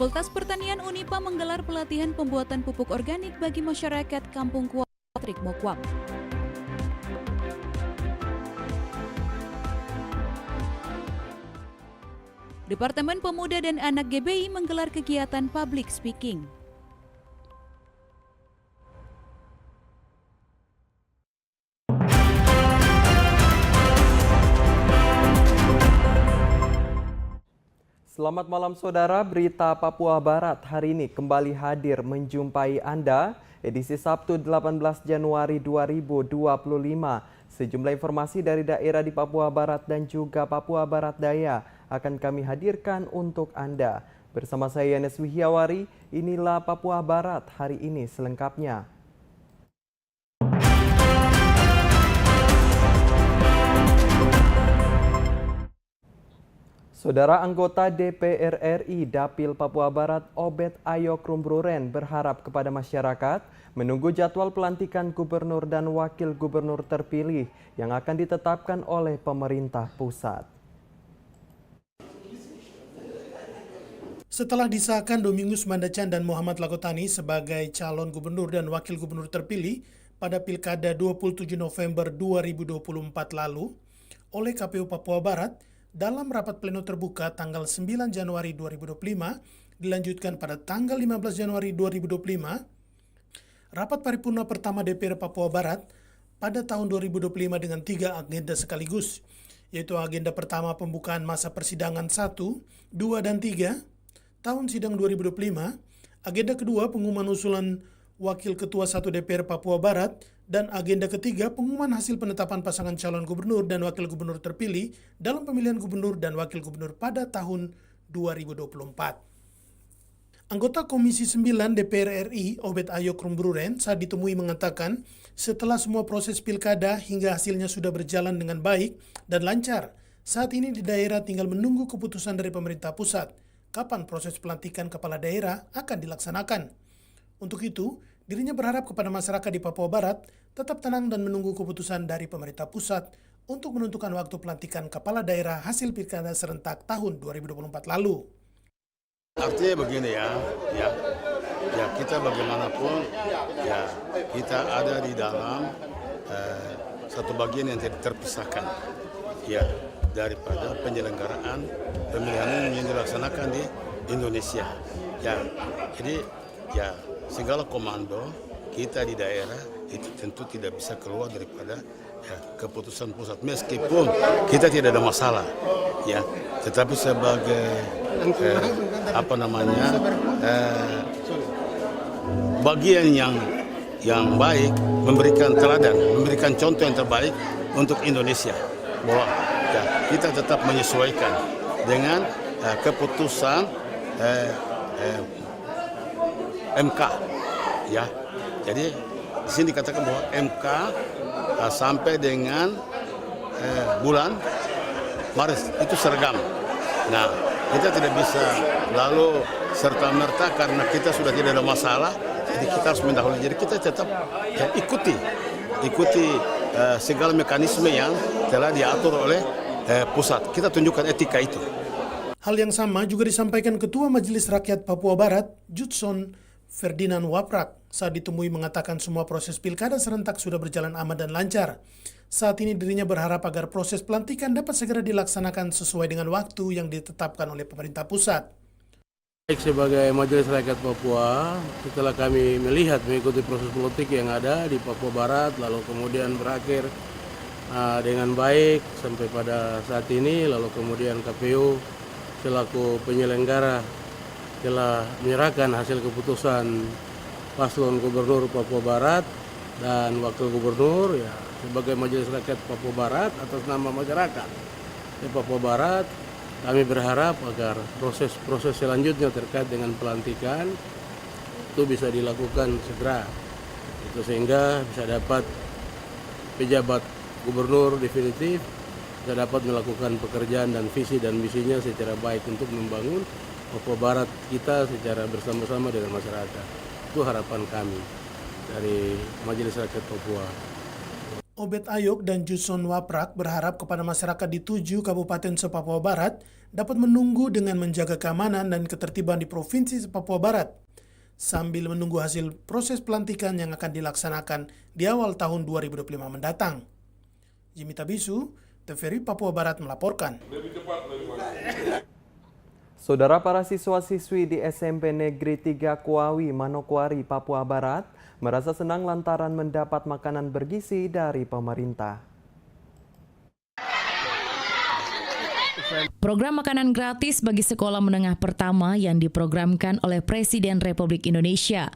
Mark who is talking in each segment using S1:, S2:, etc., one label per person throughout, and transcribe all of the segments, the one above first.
S1: Fakultas Pertanian Unipa menggelar pelatihan pembuatan pupuk organik bagi masyarakat Kampung Kuap, Trik Mokwam. Departemen Pemuda dan Anak GBI menggelar kegiatan public speaking.
S2: Selamat malam saudara, berita Papua Barat hari ini kembali hadir menjumpai Anda edisi Sabtu 18 Januari 2025. Sejumlah informasi dari daerah di Papua Barat dan juga Papua Barat Daya akan kami hadirkan untuk Anda. Bersama saya Yanes Wihiawari, inilah Papua Barat hari ini selengkapnya. Saudara anggota DPR RI Dapil Papua Barat Obed Ayo Krumbruren berharap kepada masyarakat menunggu jadwal pelantikan gubernur dan wakil gubernur terpilih yang akan ditetapkan oleh pemerintah pusat.
S3: Setelah disahkan Domingus Mandacan dan Muhammad Lakotani sebagai calon gubernur dan wakil gubernur terpilih pada Pilkada 27 November 2024 lalu oleh KPU Papua Barat, dalam rapat pleno terbuka tanggal 9 Januari 2025, dilanjutkan pada tanggal 15 Januari 2025, rapat paripurna pertama DPR Papua Barat pada tahun 2025 dengan 3 agenda sekaligus, yaitu agenda pertama pembukaan masa persidangan 1, 2, dan 3, tahun sidang 2025, agenda kedua pengumuman usulan Wakil Ketua 1 DPR Papua Barat, dan agenda ketiga pengumuman hasil penetapan pasangan calon gubernur dan wakil gubernur terpilih dalam pemilihan gubernur dan wakil gubernur pada tahun 2024. Anggota Komisi 9 DPR RI Obed Ayo Krumbruren saat ditemui mengatakan setelah semua proses pilkada hingga hasilnya sudah berjalan dengan baik dan lancar, saat ini di daerah tinggal menunggu keputusan dari pemerintah pusat kapan proses pelantikan kepala daerah akan dilaksanakan. Untuk itu, dirinya berharap kepada masyarakat di Papua Barat tetap tenang dan menunggu keputusan dari pemerintah pusat untuk menentukan waktu pelantikan kepala daerah hasil pilkada serentak tahun 2024 lalu.
S4: Artinya begini ya kita bagaimanapun kita ada di dalam satu bagian yang tidak terpisahkan daripada penyelenggaraan pemilihan yang dilaksanakan di Indonesia. Jadi segala komando kita di daerah itu tentu tidak bisa keluar daripada keputusan pusat meskipun kita tidak ada masalah tetapi sebagai bagian yang baik memberikan teladan, memberikan contoh yang terbaik untuk Indonesia bahwa kita tetap menyesuaikan dengan keputusan MK jadi di sini dikatakan bahwa MK sampai dengan bulan Maret itu seragam. Nah, kita tidak bisa lalu serta-merta karena kita sudah tidak ada masalah, jadi kita harus mendahului. Jadi kita tetap ikuti segala mekanisme yang telah diatur oleh pusat. Kita tunjukkan etika itu.
S3: Hal yang sama juga disampaikan Ketua Majelis Rakyat Papua Barat, Judson Ferdinand Waprak, saat ditemui mengatakan semua proses pilkada serentak sudah berjalan aman dan lancar. Saat ini dirinya berharap agar proses pelantikan dapat segera dilaksanakan sesuai dengan waktu yang ditetapkan oleh pemerintah pusat.
S5: Sebagai Majelis Rakyat Papua, setelah kami mengikuti proses politik yang ada di Papua Barat, lalu kemudian berakhir dengan baik sampai pada saat ini, lalu kemudian KPU selaku penyelenggara telah menyerahkan hasil keputusan paslon gubernur Papua Barat dan wakil gubernur sebagai Majelis Rakyat Papua Barat atas nama masyarakat di Papua Barat. Kami berharap agar proses selanjutnya terkait dengan pelantikan itu bisa dilakukan segera, itu sehingga bisa dapat pejabat gubernur definitif bisa dapat melakukan pekerjaan dan visi dan misinya secara baik untuk membangun Papua Barat kita secara bersama-sama dengan masyarakat. Itu harapan kami dari Majelis Rakyat Papua.
S3: Obed Ayok dan Juson Waprak berharap kepada masyarakat di 7 Kabupaten se-Papua Barat dapat menunggu dengan menjaga keamanan dan ketertiban di Provinsi Papua Barat, sambil menunggu hasil proses pelantikan yang akan dilaksanakan di awal tahun 2025 mendatang. Jimmy Tabisu, TVRI Papua Barat melaporkan.
S2: Saudara, para siswa-siswi di SMP Negeri 3 Kuawi, Manokwari, Papua Barat merasa senang lantaran mendapat makanan bergizi dari pemerintah.
S6: Program makanan gratis bagi sekolah menengah pertama yang diprogramkan oleh Presiden Republik Indonesia,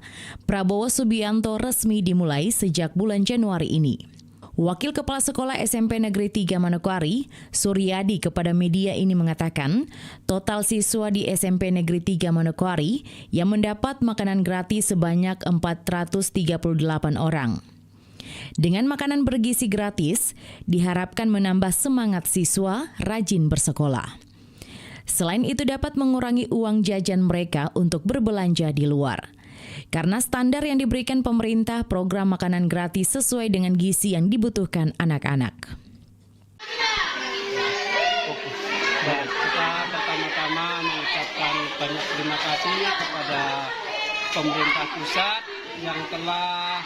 S6: Prabowo Subianto, resmi dimulai sejak bulan Januari ini. Wakil Kepala Sekolah SMP Negeri 3 Manokwari, Suryadi, kepada media ini mengatakan, total siswa di SMP Negeri 3 Manokwari yang mendapat makanan gratis sebanyak 438 orang. Dengan makanan bergizi gratis, diharapkan menambah semangat siswa rajin bersekolah. Selain itu dapat mengurangi uang jajan mereka untuk berbelanja di luar. Karena standar yang diberikan pemerintah, program makanan gratis sesuai dengan gizi yang dibutuhkan anak-anak.
S7: Kita pertama-tama mengucapkan banyak terima kasih kepada pemerintah pusat yang telah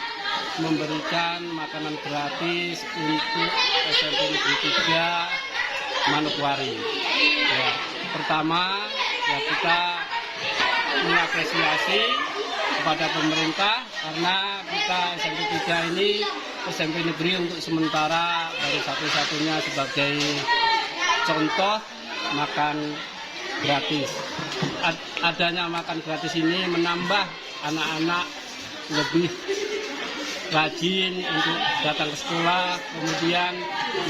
S7: memberikan makanan gratis untuk SMP Negeri 3 Manokwari. Ya, pertama, ya kita mengapresiasi kepada pemerintah karena kita SMP 3 ini SMP negeri untuk sementara baru satu-satunya sebagai contoh makan gratis. Adanya makan gratis ini menambah anak-anak lebih rajin untuk datang ke sekolah. Kemudian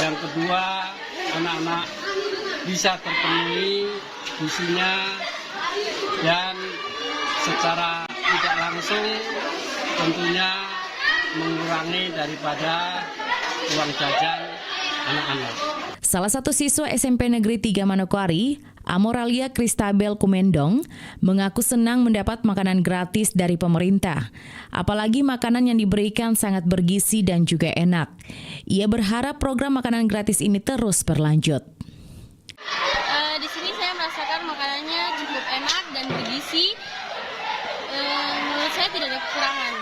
S7: yang kedua, anak-anak bisa terpenuhi gizinya dan secara tidak langsung tentunya mengurangi daripada uang jajan anak-anak.
S6: Salah satu siswa SMP Negeri 3 Manokwari, Amoralia Kristabel Kumendong, mengaku senang mendapat makanan gratis dari pemerintah. Apalagi makanan yang diberikan sangat bergizi dan juga enak. Ia berharap program makanan gratis ini terus berlanjut.
S8: Di sini saya merasakan makanannya cukup enak dan bergizi. Menurut saya tidak ada kekurangan.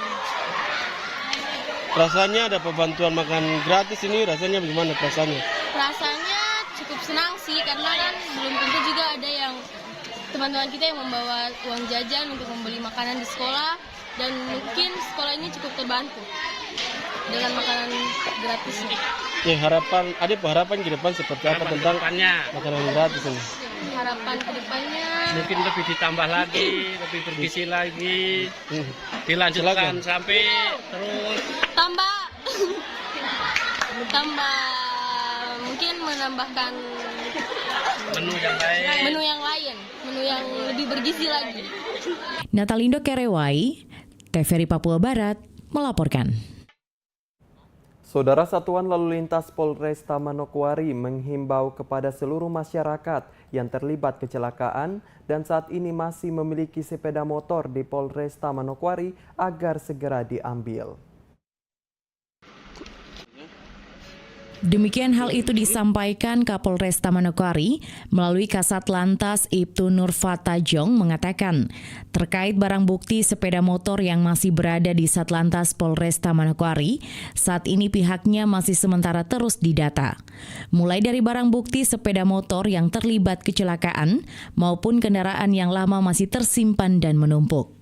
S5: Rasanya ada bantuan makan gratis ini, rasanya bagaimana perasaannya?
S8: Rasanya cukup senang sih, karena kan belum tentu juga ada yang teman-teman kita yang membawa uang jajan untuk membeli makanan di sekolah, dan mungkin sekolah ini cukup terbantu dengan makanan gratis ini.
S5: Ya, harapan ke depan seperti apa tentang makanan gratis ini?
S8: Harapan ke depannya
S7: Mungkin lebih ditambah lagi, lebih bergizi lagi, dilanjutkan sampai terus.
S8: tambah mungkin menambahkan
S7: Menu yang lebih bergizi lagi.
S6: Natalindo Kerewai, TVRI Papua Barat, melaporkan.
S2: Saudara, Satuan Lalu Lintas Polresta Manokwari menghimbau kepada seluruh masyarakat yang terlibat kecelakaan dan saat ini masih memiliki sepeda motor di Polresta Manokwari agar segera diambil.
S6: Demikian hal itu disampaikan Kapolresta Manokwari melalui Kasat Lantas Ibtu Nurfatajong mengatakan terkait barang bukti sepeda motor yang masih berada di Satlantas Polresta Manokwari, saat ini pihaknya masih sementara terus didata. Mulai dari barang bukti sepeda motor yang terlibat kecelakaan maupun kendaraan yang lama masih tersimpan dan menumpuk.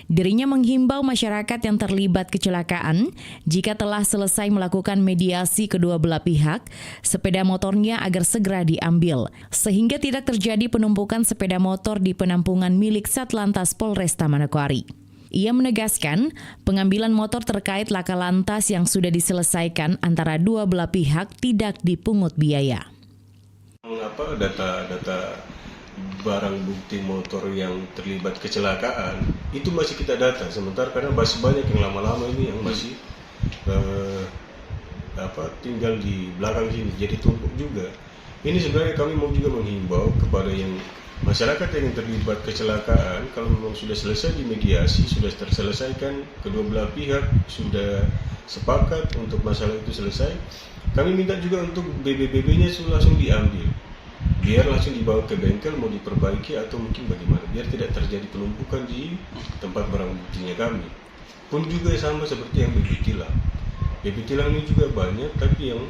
S6: Dirinya menghimbau masyarakat yang terlibat kecelakaan, jika telah selesai melakukan mediasi kedua belah pihak, sepeda motornya agar segera diambil, sehingga tidak terjadi penumpukan sepeda motor di penampungan milik Satlantas Polresta Manokwari. Ia menegaskan, pengambilan motor terkait laka lantas yang sudah diselesaikan antara dua belah pihak tidak dipungut biaya.
S9: Data barang bukti motor yang terlibat kecelakaan itu masih kita data sementara, karena masih banyak yang lama-lama ini yang masih tinggal di belakang sini jadi tumpuk juga. Ini sebenarnya kami mau juga menghimbau kepada yang masyarakat yang terlibat kecelakaan kalau memang sudah selesai dimediasi, sudah terselesaikan, kedua belah pihak sudah sepakat untuk masalah itu selesai, kami minta juga untuk BBBB-nya langsung diambil, biar langsung dibawa ke bengkel mau diperbaiki atau mungkin bagaimana, biar tidak terjadi penumpukan di tempat barang buktinya kami. Pun juga sama seperti yang BB tilang. BB tilang ini juga banyak, tapi yang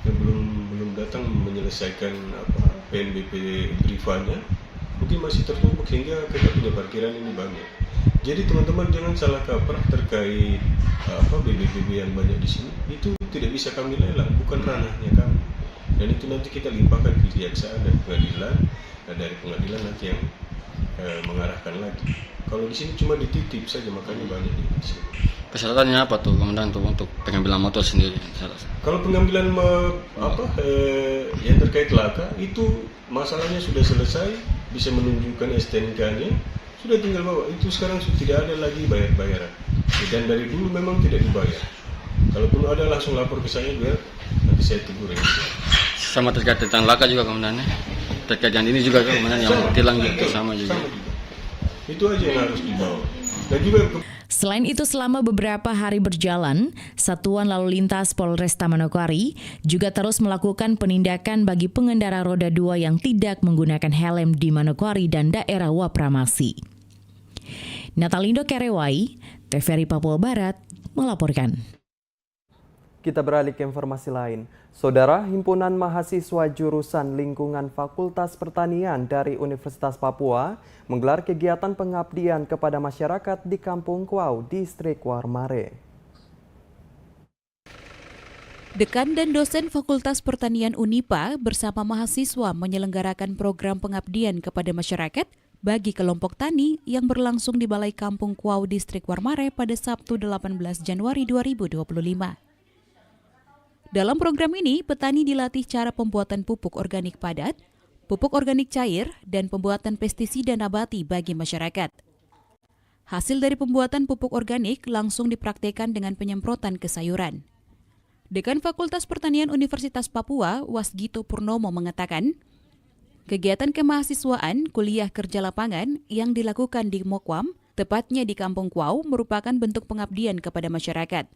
S9: belum datang menyelesaikan PNBP briefanya, mungkin masih tertumpuk sehingga kita punya parkiran ini banyak. Jadi teman-teman jangan salah kaprah terkait BBBB yang banyak di sini. Itu tidak bisa kami lelang, bukan ranahnya kami. Dan itu nanti kita limpahkan ke kejaksaan dan pengadilan, dan dari pengadilan nanti yang mengarahkan lagi. Kalau di sini cuma dititip saja, makanya banyak di sini.
S10: Persyaratannya apa tuh, Komandan, untuk pengambilan motor sendiri?
S9: Kalau pengambilan yang terkait laka itu masalahnya sudah selesai, bisa menunjukkan STNK-nya, sudah tinggal bawa. Itu sekarang sudah tidak ada lagi bayar-bayaran. Dan dari dulu memang tidak dibayar. Kalaupun ada langsung lapor ke saya biar nanti saya tegur.
S10: Sama terkait tentang laka juga, Komandan. Terkait yang ini juga, Komandan, yang tilang juga sama juga.
S9: Itu aja yang harus dibawa. Dan juga
S6: Selain itu, selama beberapa hari berjalan, Satuan Lalu Lintas Polresta Manokwari juga terus melakukan penindakan bagi pengendara roda 2 yang tidak menggunakan helm di Manokwari dan daerah Wapramasi. Natalindo Kerewai, TVRI Papua Barat, melaporkan.
S2: Kita beralih ke informasi lain. Saudara, Himpunan Mahasiswa Jurusan Lingkungan Fakultas Pertanian dari Universitas Papua menggelar kegiatan pengabdian kepada masyarakat di Kampung Kuau, Distrik Warmare.
S1: Dekan dan dosen Fakultas Pertanian Unipa bersama mahasiswa menyelenggarakan program pengabdian kepada masyarakat bagi kelompok tani yang berlangsung di Balai Kampung Kuau, Distrik Warmare pada Sabtu 18 Januari 2025. Dalam program ini, petani dilatih cara pembuatan pupuk organik padat, pupuk organik cair, dan pembuatan pestisida nabati bagi masyarakat. Hasil dari pembuatan pupuk organik langsung dipraktekkan dengan penyemprotan ke sayuran. Dekan Fakultas Pertanian Universitas Papua, Wasgito Purnomo mengatakan, kegiatan kemahasiswaan kuliah kerja lapangan yang dilakukan di Mokwam, tepatnya di Kampung Kuau, merupakan bentuk pengabdian kepada masyarakat.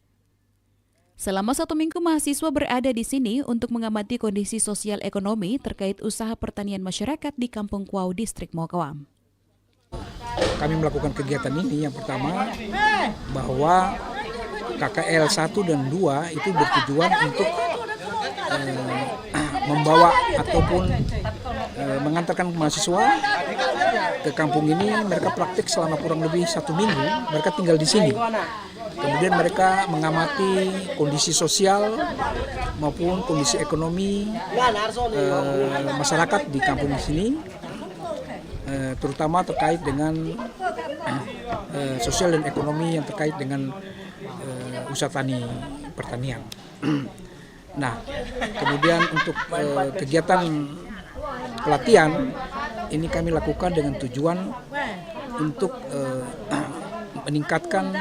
S1: Selama 1 minggu mahasiswa berada di sini untuk mengamati kondisi sosial ekonomi terkait usaha pertanian masyarakat di Kampung Kuau, Distrik Mokwam.
S11: Kami melakukan kegiatan ini yang pertama bahwa KKL 1 dan 2 itu bertujuan untuk membawa ataupun mengantarkan mahasiswa ke kampung ini. Mereka praktik selama kurang lebih 1 minggu, mereka tinggal di sini. Kemudian mereka mengamati kondisi sosial maupun kondisi ekonomi masyarakat di kampung di sini, terutama terkait dengan sosial dan ekonomi yang terkait dengan usaha pertanian. Nah, kemudian untuk kegiatan pelatihan ini kami lakukan dengan tujuan untuk meningkatkan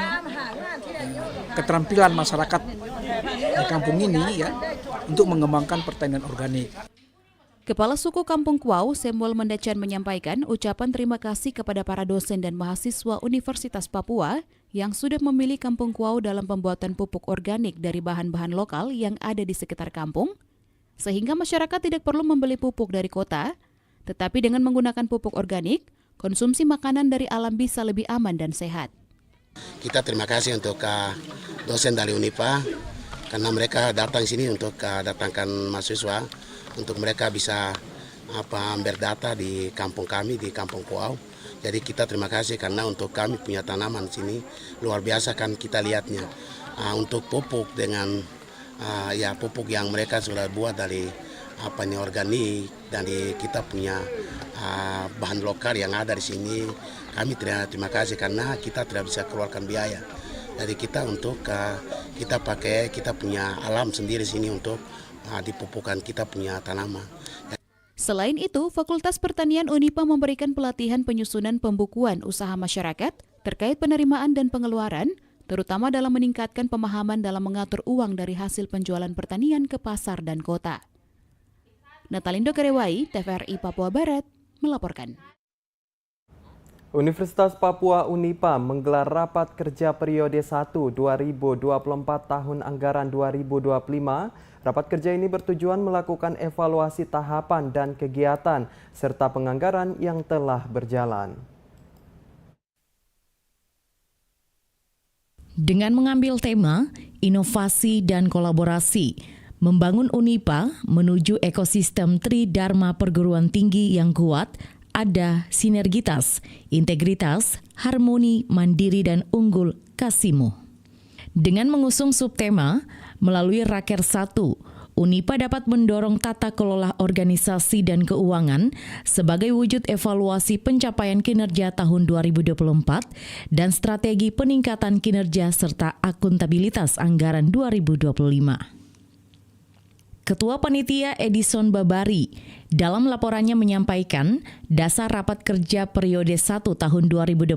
S11: keterampilan masyarakat di kampung ini ya untuk mengembangkan pertanian organik.
S1: Kepala Suku Kampung Kuau, Samuel Mendacan menyampaikan ucapan terima kasih kepada para dosen dan mahasiswa Universitas Papua yang sudah memilih Kampung Kuau dalam pembuatan pupuk organik dari bahan-bahan lokal yang ada di sekitar kampung, sehingga masyarakat tidak perlu membeli pupuk dari kota, tetapi dengan menggunakan pupuk organik, konsumsi makanan dari alam bisa lebih aman dan sehat.
S12: Kita terima kasih untuk dosen dari Unipa karena mereka datang sini untuk datangkan mahasiswa untuk mereka bisa berdata di kampung kami di Kampung Kuau. Jadi kita terima kasih karena untuk kami punya tanaman di sini luar biasa kan kita lihatnya. Untuk pupuk dengan pupuk yang mereka sudah buat dari organik dari kita punya bahan lokal yang ada di sini. Kami terima kasih karena kita tidak bisa keluarkan biaya dari kita untuk kita pakai kita punya alam sendiri sini untuk dipupukan kita punya tanaman.
S1: Selain itu, Fakultas Pertanian Unipa memberikan pelatihan penyusunan pembukuan usaha masyarakat terkait penerimaan dan pengeluaran, terutama dalam meningkatkan pemahaman dalam mengatur uang dari hasil penjualan pertanian ke pasar dan kota. Natalindo Kerewai, TVRI Papua Barat, melaporkan.
S2: Universitas Papua Unipa menggelar rapat kerja periode 1 2024 tahun anggaran 2025. Rapat kerja ini bertujuan melakukan evaluasi tahapan dan kegiatan serta penganggaran yang telah berjalan.
S6: Dengan mengambil tema inovasi dan kolaborasi, membangun Unipa menuju ekosistem Tridharma perguruan tinggi yang kuat, ada sinergitas, integritas, harmoni, mandiri, dan unggul Kasimu. Dengan mengusung subtema, melalui Raker 1, Unipa dapat mendorong tata kelola organisasi dan keuangan sebagai wujud evaluasi pencapaian kinerja tahun 2024 dan strategi peningkatan kinerja serta akuntabilitas anggaran 2025. Ketua Panitia Edison Babari dalam laporannya menyampaikan dasar rapat kerja periode 1 tahun 2025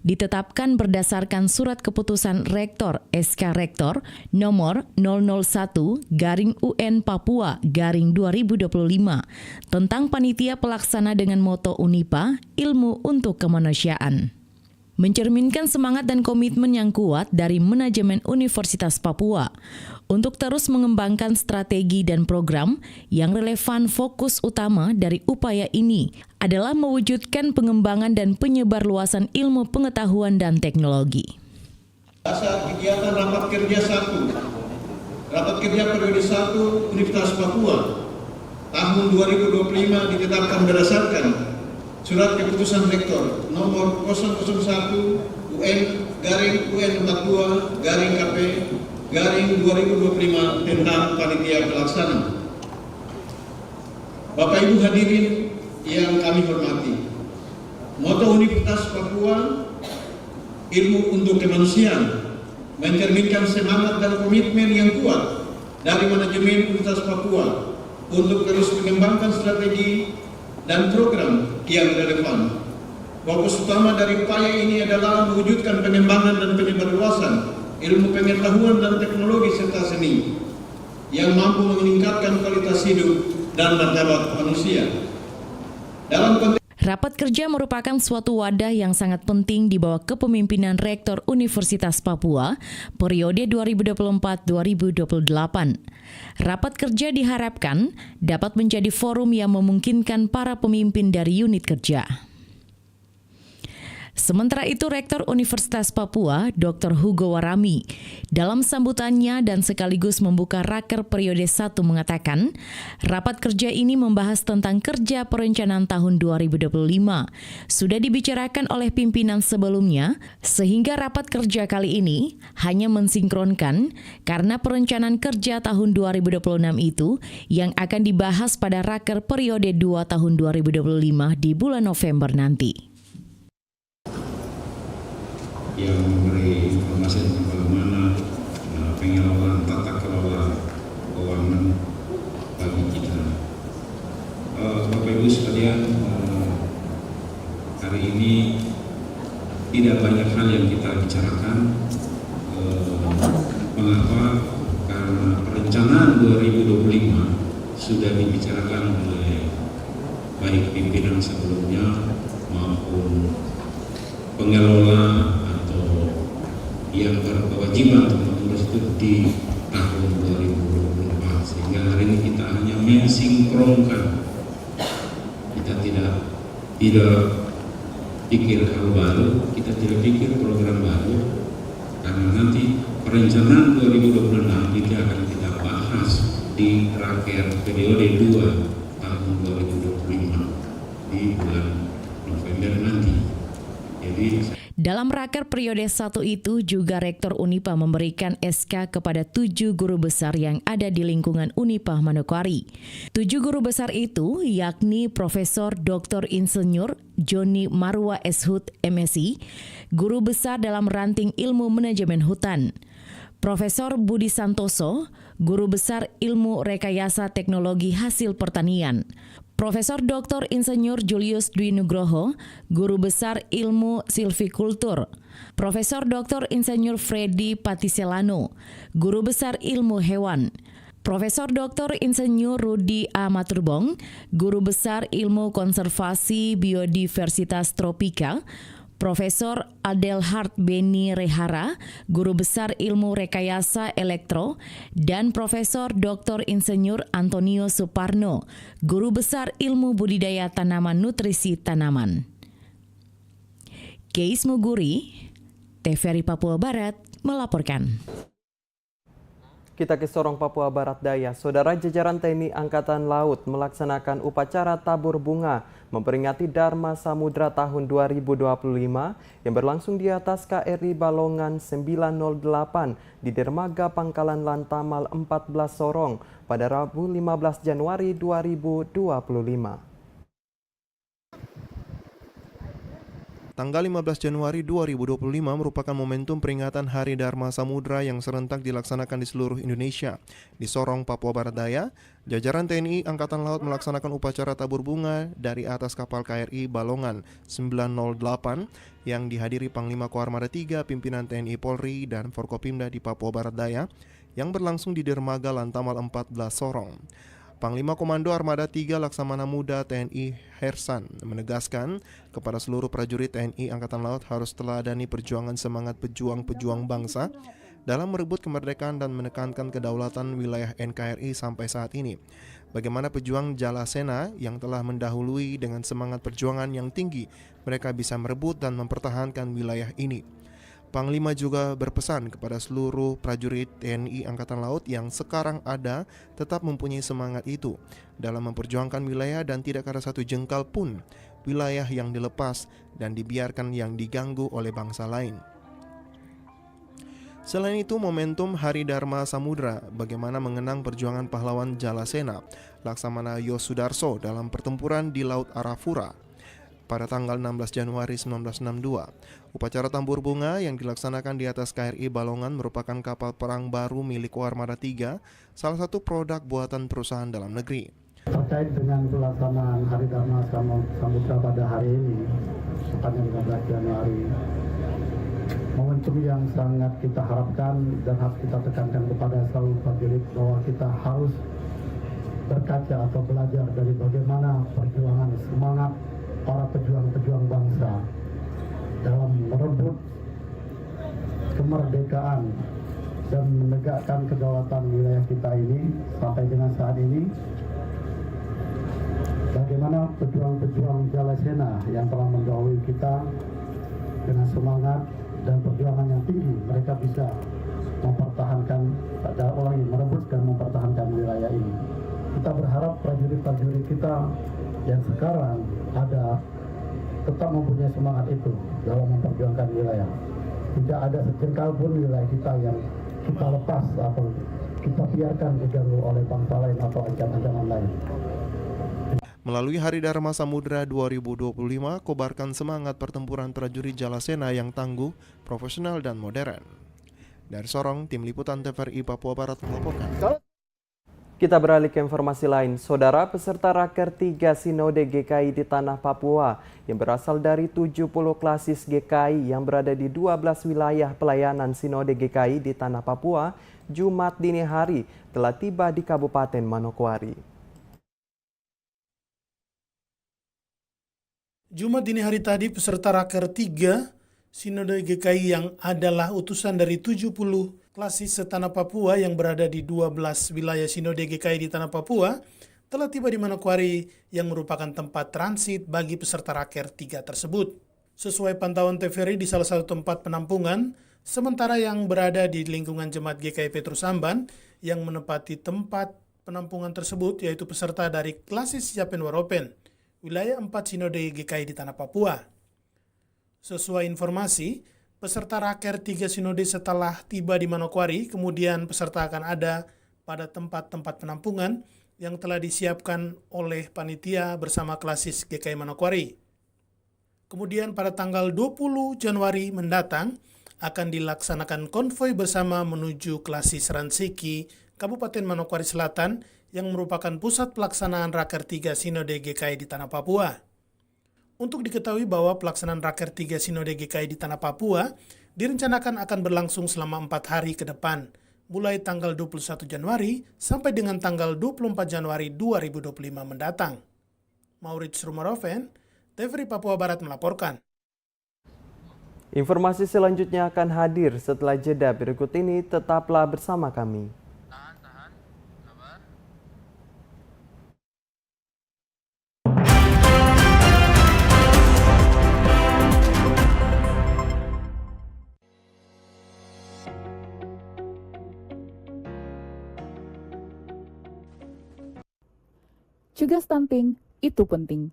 S6: ditetapkan berdasarkan surat keputusan Rektor SK Rektor nomor 001/UN Papua /2025 tentang panitia pelaksana dengan moto Unipa, ilmu untuk kemanusiaan. Mencerminkan semangat dan komitmen yang kuat dari manajemen Universitas Papua untuk terus mengembangkan strategi dan program yang relevan. Fokus utama dari upaya ini adalah mewujudkan pengembangan dan penyebarluasan ilmu pengetahuan dan teknologi.
S13: Dasar kegiatan rapat kerja 1, rapat kerja periode 1 Universitas Papua tahun 2025 ditetapkan berdasarkan Surat Keputusan Rektor nomor 001/UN42/KP/2025 tentang panitia pelaksana. Bapak Ibu hadirin yang kami hormati, moto Universitas Papua, ilmu untuk kemanusiaan, mencerminkan semangat dan komitmen yang kuat dari manajemen Universitas Papua untuk terus mengembangkan strategi dan program yang relevan. Fokus utama dari upaya ini adalah mewujudkan pengembangan dan penyebarluasan ilmu pengetahuan dan teknologi serta seni yang mampu meningkatkan kualitas hidup dan martabat manusia. Dalam konteks
S6: Rapat kerja merupakan suatu wadah yang sangat penting di bawah kepemimpinan Rektor Universitas Papua periode 2024-2028. Rapat kerja diharapkan dapat menjadi forum yang memungkinkan para pemimpin dari unit kerja. Sementara itu, Rektor Universitas Papua, Dr. Hugo Warami, dalam sambutannya dan sekaligus membuka Raker periode 1 mengatakan, rapat kerja ini membahas tentang kerja perencanaan tahun 2025. Sudah dibicarakan oleh pimpinan sebelumnya, sehingga rapat kerja kali ini hanya mensinkronkan karena perencanaan kerja tahun 2026 itu yang akan dibahas pada Raker periode 2 tahun 2025 di bulan November nanti.
S14: Yang memberi informasi tentang bagaimana pengelolaan tata kelola keuangan bagi kita. Bapak Ibu sekalian, hari ini tidak banyak hal yang kita bicarakan. Mengapa? Karena perencanaan 2025 sudah dibicarakan oleh baik pimpinan sebelumnya maupun pengelola yang berkewajiban untuk mengurus itu di tahun 2024, sehingga hari ini kita hanya mensinkronkan. Kita tidak pikir hal baru, kita tidak pikir program baru, karena nanti perencanaan 2026 itu akan kita bahas di Raker periode 2 tahun 2025 di bulan November nanti. Jadi
S6: dalam Raker periode 1 itu juga Rektor Unipa memberikan SK kepada 7 guru besar yang ada di lingkungan Unipa Manokwari. 7 guru besar itu yakni Profesor Dr. Insinyur Joni Marwa Eshut MSI, guru besar dalam ranting ilmu manajemen hutan. Profesor Budi Santoso, guru besar ilmu rekayasa teknologi hasil pertanian. Profesor Dr. Insinyur Julius Dwi Nugroho, guru besar ilmu silvikultur. Profesor Dr. Insinyur Freddy Patiselano, guru besar ilmu hewan. Profesor Dr. Insinyur Rudi Amaturbong, Guru Besar Ilmu Konservasi Biodiversitas Tropika, Profesor Adelhard Beni Rehara, Guru Besar Ilmu Rekayasa Elektro, dan Profesor Dr. Insinyur Antonio Suparno, Guru Besar Ilmu Budidaya Tanaman Nutrisi Tanaman. Keis Muguri, TVRI Papua Barat, melaporkan.
S2: Kita ke Sorong, Papua Barat Daya. Saudara, jajaran TNI Angkatan Laut melaksanakan upacara tabur bunga memperingati Dharma Samudra tahun 2025 yang berlangsung di atas KRI Balongan 908 di Dermaga Pangkalan Lantamal 14 Sorong pada Rabu 15 Januari 2025.
S15: Tanggal 15 Januari 2025 merupakan momentum peringatan Hari Dharma Samudra yang serentak dilaksanakan di seluruh Indonesia. Di Sorong, Papua Barat Daya, jajaran TNI Angkatan Laut melaksanakan upacara tabur bunga dari atas kapal KRI Balongan 908 yang dihadiri Panglima Koarmada 3, pimpinan TNI Polri, dan Forkopimda di Papua Barat Daya yang berlangsung di Dermaga Lantamal 14 Sorong. Panglima Komando Armada 3 Laksamana Muda TNI Hersan menegaskan kepada seluruh prajurit TNI Angkatan Laut harus teladani perjuangan semangat pejuang-pejuang bangsa dalam merebut kemerdekaan dan menekankan kedaulatan wilayah NKRI sampai saat ini. Bagaimana pejuang Jalasena yang telah mendahului dengan semangat perjuangan yang tinggi, mereka bisa merebut dan mempertahankan wilayah ini. Panglima juga berpesan kepada seluruh prajurit TNI Angkatan Laut yang sekarang ada tetap mempunyai semangat itu dalam memperjuangkan wilayah dan tidak ada satu jengkal pun wilayah yang dilepas dan dibiarkan yang diganggu oleh bangsa lain. Selain itu, momentum Hari Dharma Samudra bagaimana mengenang perjuangan pahlawan Jalasena, Laksamana Yosudarso dalam pertempuran di Laut Arafura pada tanggal 16 Januari 1962. Upacara tambur bunga yang dilaksanakan di atas KRI Balongan merupakan kapal perang baru milik Koarmada 3, salah satu produk buatan perusahaan dalam negeri.
S16: Terkait dengan pelaksanaan Hari Dharma Samudra pada hari ini, tepatnya 15 Januari, momentum yang sangat kita harapkan dan harus kita tekankan kepada seluruh prajurit bahwa kita harus berkaca atau belajar dari bagaimana perjuangan semangat para pejuang-pejuang bangsa dalam merebut kemerdekaan dan menegakkan kedaulatan wilayah kita ini sampai dengan saat ini. Bagaimana pejuang-pejuang Jalasena yang telah mendahului kita dengan semangat dan perjuangan yang tinggi, mereka bisa mempertahankan, merebut dan mempertahankan wilayah ini. Kita berharap prajurit-prajurit kita yang sekarang ada tetap mempunyai semangat itu dalam memperjuangkan wilayah. Tidak ada sejengkal pun wilayah kita yang kita lepas atau kita biarkan diganggu oleh bangsa lain atau ancaman-ancaman lain.
S15: Melalui Hari Dharma Samudra 2025, kobarkan semangat pertempuran prajurit Jalasena yang tangguh, profesional, dan modern. Dari Sorong, Tim Liputan TVRI Papua Barat melaporkan.
S2: Kita beralih ke informasi lain. Saudara, peserta Raker 3 Sinode GKI di Tanah Papua yang berasal dari 70 klasis GKI yang berada di 12 wilayah pelayanan Sinode GKI di Tanah Papua, Jumat dini hari telah tiba di Kabupaten Manokwari.
S3: Jumat dini hari tadi, peserta Raker 3 Sinode GKI yang adalah utusan dari 70 klasis setanah Papua yang berada di 12 wilayah Sinode GKI di Tanah Papua telah tiba di Manokwari yang merupakan tempat transit bagi peserta Raker 3 tersebut. Sesuai pantauan TVRI di salah satu tempat penampungan, sementara yang berada di lingkungan Jemaat GKI Petrus Amban yang menempati tempat penampungan tersebut yaitu peserta dari klasis Yapen Waropen, wilayah 4 Sinode GKI di Tanah Papua. Sesuai informasi, peserta Raker 3 Sinode setelah tiba di Manokwari, kemudian peserta akan ada pada tempat-tempat penampungan yang telah disiapkan oleh panitia bersama klasis GKI Manokwari. Kemudian pada tanggal 20 Januari mendatang akan dilaksanakan konvoi bersama menuju klasis Ransiki, Kabupaten Manokwari Selatan yang merupakan pusat pelaksanaan Raker 3 Sinode GKI di Tanah Papua. Untuk diketahui bahwa pelaksanaan Raker 3 Sinode GKI di Tanah Papua direncanakan akan berlangsung selama 4 hari ke depan, mulai tanggal 21 Januari sampai dengan tanggal 24 Januari 2025 mendatang. Maurits Rumaroven, TVRI Papua Barat melaporkan.
S2: Informasi selanjutnya akan hadir setelah jeda berikut ini, tetaplah bersama kami.
S17: Cegah stunting, itu penting.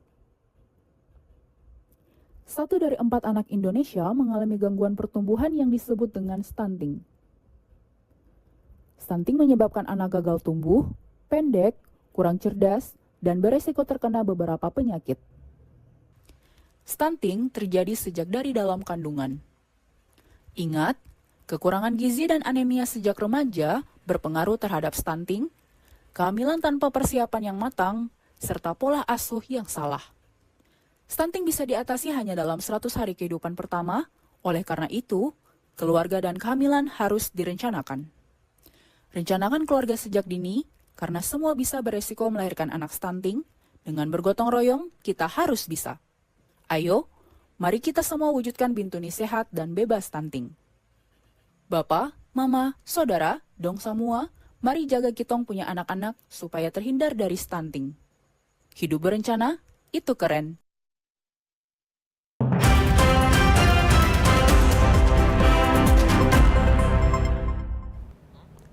S17: 1 dari 4 anak Indonesia mengalami gangguan pertumbuhan yang disebut dengan stunting. Stunting menyebabkan anak gagal tumbuh, pendek, kurang cerdas, dan beresiko terkena beberapa penyakit. Stunting terjadi sejak dari dalam kandungan. Ingat, kekurangan gizi dan anemia sejak remaja berpengaruh terhadap stunting, kehamilan tanpa persiapan yang matang, serta pola asuh yang salah. Stunting bisa diatasi hanya dalam 100 hari kehidupan pertama, oleh karena itu, keluarga dan kehamilan harus direncanakan. Rencanakan keluarga sejak dini, karena semua bisa beresiko melahirkan anak stunting. Dengan bergotong royong, kita harus bisa. Ayo, mari kita semua wujudkan Bintuni sehat dan bebas stunting. Bapak, Mama, Saudara, dong semua, mari jaga kitong punya anak-anak supaya terhindar dari stunting. Hidup berencana, itu keren.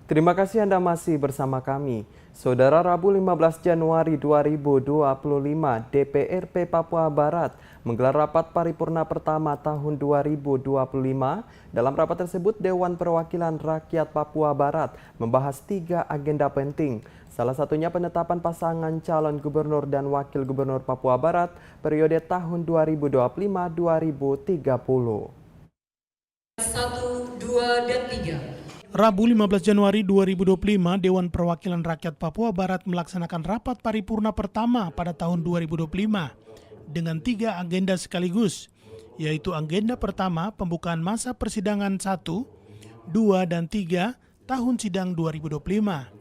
S2: Terima kasih Anda masih bersama kami. Saudara, Rabu 15 Januari 2025, DPRP Papua Barat menggelar rapat paripurna pertama tahun 2025. Dalam rapat tersebut, Dewan Perwakilan Rakyat Papua Barat membahas 3 agenda penting. Salah satunya penetapan pasangan calon gubernur dan wakil gubernur Papua Barat periode tahun 2025-2030.
S18: 1, 2, dan 3.
S3: Rabu 15 Januari 2025, Dewan Perwakilan Rakyat Papua Barat melaksanakan rapat paripurna pertama pada tahun 2025 dengan 3 agenda sekaligus, yaitu agenda pertama pembukaan masa persidangan 1, 2, dan 3 tahun sidang 2025.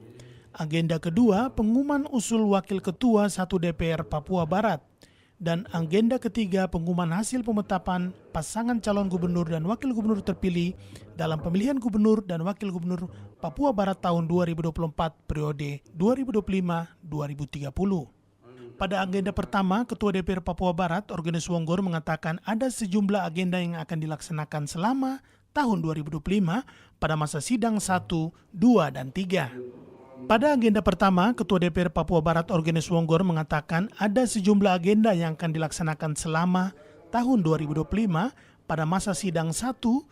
S3: Agenda kedua, pengumuman usul Wakil Ketua 1 DPR Papua Barat. Dan agenda ketiga, pengumuman hasil pemetapan pasangan calon gubernur dan wakil gubernur terpilih dalam pemilihan gubernur dan wakil gubernur Papua Barat tahun 2024 periode 2025-2030. Pada agenda pertama, Ketua DPR Papua Barat, Organis Wonggor, mengatakan ada sejumlah agenda yang akan dilaksanakan selama tahun 2025 pada masa sidang 1, 2, dan 3. Pada agenda pertama, Ketua DPR Papua Barat Organis Wonggor mengatakan ada sejumlah agenda yang akan dilaksanakan selama tahun 2025 pada masa sidang 1, 2,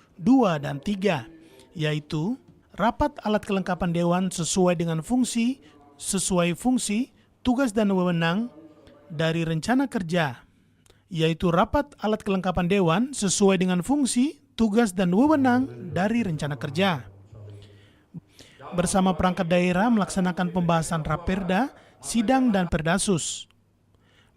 S3: dan 3, yaitu rapat alat kelengkapan Dewan sesuai fungsi, tugas dan wewenang dari rencana kerja, yaitu rapat alat kelengkapan Dewan sesuai dengan fungsi, tugas, dan wewenang dari rencana kerja. Bersama perangkat daerah melaksanakan pembahasan Raperda, sidang, dan Perdasus.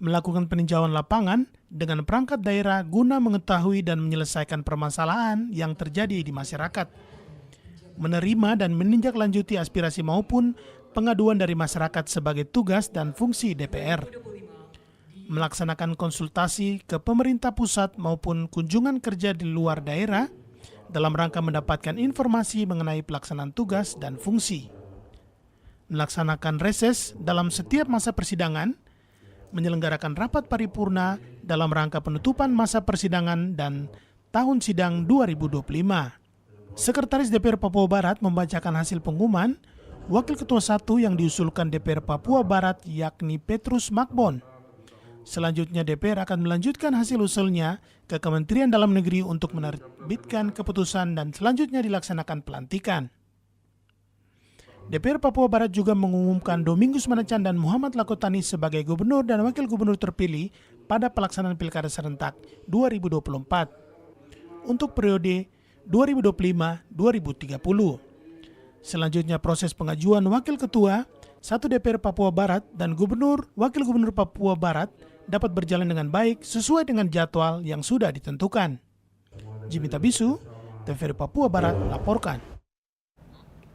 S3: Melakukan peninjauan lapangan dengan perangkat daerah guna mengetahui dan menyelesaikan permasalahan yang terjadi di masyarakat. Menerima dan menindaklanjuti aspirasi maupun pengaduan dari masyarakat sebagai tugas dan fungsi DPR. Melaksanakan konsultasi ke pemerintah pusat maupun kunjungan kerja di luar daerah dalam rangka mendapatkan informasi mengenai pelaksanaan tugas dan fungsi. Melaksanakan reses dalam setiap masa persidangan, menyelenggarakan rapat paripurna dalam rangka penutupan masa persidangan dan tahun sidang 2025. Sekretaris DPR Papua Barat membacakan hasil pengumuman Wakil Ketua 1 yang diusulkan DPR Papua Barat, yakni Petrus Makbon. Selanjutnya DPR akan melanjutkan hasil usulnya ke Kementerian Dalam Negeri untuk menerbitkan keputusan dan selanjutnya dilaksanakan pelantikan. DPR Papua Barat juga mengumumkan Domingus Mandacan dan Muhammad Lakotani sebagai gubernur dan wakil gubernur terpilih pada pelaksanaan Pilkada Serentak 2024 untuk periode 2025-2030. Selanjutnya proses pengajuan wakil ketua 1 DPR Papua Barat dan gubernur wakil gubernur Papua Barat dapat berjalan dengan baik sesuai dengan jadwal yang sudah ditentukan. Jimmy Tabisu, TVRI Papua Barat melaporkan.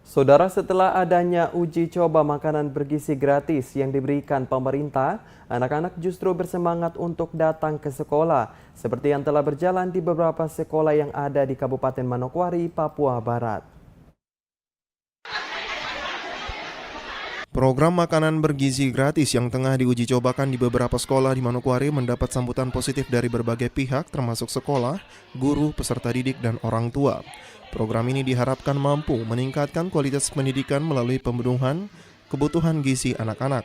S2: Saudara, setelah adanya uji coba makanan bergizi gratis yang diberikan pemerintah, anak-anak justru bersemangat untuk datang ke sekolah, seperti yang telah berjalan di beberapa sekolah yang ada di Kabupaten Manokwari, Papua Barat.
S15: Program makanan bergizi gratis yang tengah diuji cobakan di beberapa sekolah di Manokwari mendapat sambutan positif dari berbagai pihak termasuk sekolah, guru, peserta didik, dan orang tua. Program ini diharapkan mampu meningkatkan kualitas pendidikan melalui pemenuhan kebutuhan gizi anak-anak.